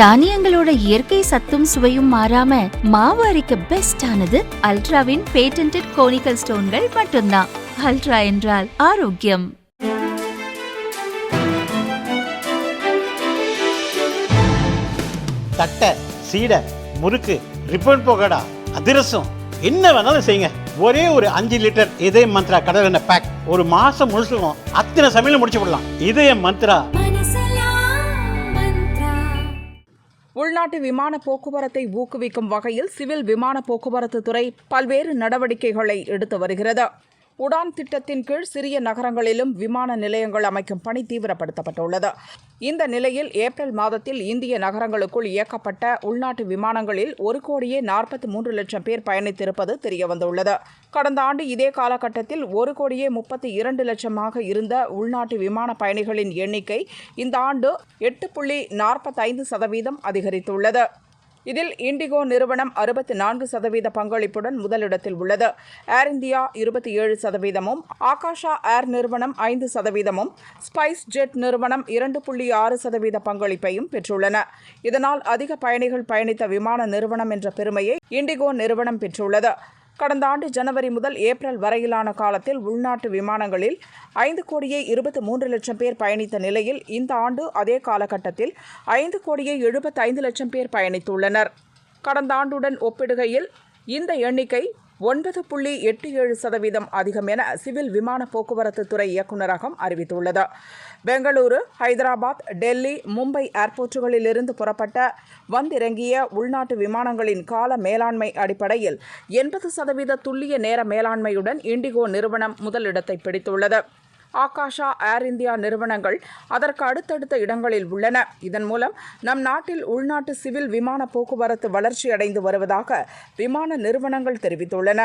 தானியங்களோட இயற்கை சத்தும் சுவையும் மாறாம மாவு அரைக்க பெஸ்ட் ஆனது அல்ட்ராவின் பேட்டன்டட் கோனிக்கல் ஸ்டோன்கள் மட்டும்தான். அல்ட்ரா என்றால் ஆரோக்கியம். தட்டை, சீடை, முறுக்கு, ரிப்பன் பகோடா, அதிரசம் என்ன வேணாலும் செய்யுங்க. ஒரே ஒரு 5 லிட்டர் இதய மந்த்ரா கடல் எண்ணெய் பேக் ஒரு மாசம் முழுசுக்கும் அத்தனை சமையல முடிச்சு விடலாம். இதய மந்த்ரா. உள்நாட்டு விமான போக்குவரத்தை ஊக்குவிக்கும் வகையில் சிவில் விமான போக்குவரத்து துறை பல்வேறு நடவடிக்கைகளை எடுத்து வருகிறது. உடான் திட்டத்தின் கீழ் சிறிய நகரங்களிலும் விமான நிலையங்கள் அமைக்கும் பணி தீவிரப்படுத்தப்பட்டுள்ளது. இந்த நிலையில் ஏப்ரல் மாதத்தில் இந்திய நகரங்களுக்குள் இயக்கப்பட்ட உள்நாட்டு விமானங்களில் 1,43,00,000 பேர் பயணித்திருப்பது தெரியவந்துள்ளது. கடந்த ஆண்டு இதே காலகட்டத்தில் 1,32,00,000 இருந்த உள்நாட்டு விமான பயணிகளின் எண்ணிக்கை இந்த ஆண்டு 8.45% அதிகரித்துள்ளது. இதில் இண்டிகோ நிறுவனம் 64% பங்களிப்புடன் முதலிடத்தில் உள்ளது. ஏர் இந்தியா 27%, ஆகாஷா ஏர் நிறுவனம் 5%, ஸ்பைஸ் ஜெட் நிறுவனம் 2.6% பங்களிப்பையும் பெற்றுள்ளன. இதனால் அதிக பயணிகள் பயணித்த விமான நிறுவனம் என்ற பெருமையை இண்டிகோ நிறுவனம் பெற்றுள்ளது. கடந்த ஆண்டு ஜனவரி முதல் ஏப்ரல் வரையிலான காலத்தில் உள்நாட்டு விமானங்களில் 5,23,00,000 பேர் பயணித்த நிலையில் இந்த ஆண்டு அதே காலகட்டத்தில் 5,75,00,000 பேர் பயணித்துள்ளனர். கடந்த ஆண்டுடன் ஒப்பிடுகையில் இந்த எண்ணிக்கை 9.87% அதிகம் என சிவில் விமான போக்குவரத்து துறை இயக்குநரகம் அறிவித்துள்ளது. பெங்களூரு, ஹைதராபாத், டெல்லி, மும்பை ஏர்போர்ட்டுகளிலிருந்து புறப்பட்ட வந்திறங்கிய உள்நாட்டு விமானங்களின் கால மேலாண்மை அடிப்படையில் 80% துல்லிய நேர மேலாண்மையுடன் இண்டிகோ நிறுவனம் முதலிடத்தை பிடித்துள்ளது. ஆகாஷா, ஏர் இந்தியா நிறுவனங்கள் அதற்கு அடுத்தடுத்த இடங்களில் உள்ளன. இதன் மூலம் நம் நாட்டில் உள்நாட்டு சிவில் விமான போக்குவரத்து வளர்ச்சியடைந்து வருவதாக விமான நிறுவனங்கள் தெரிவித்துள்ளன.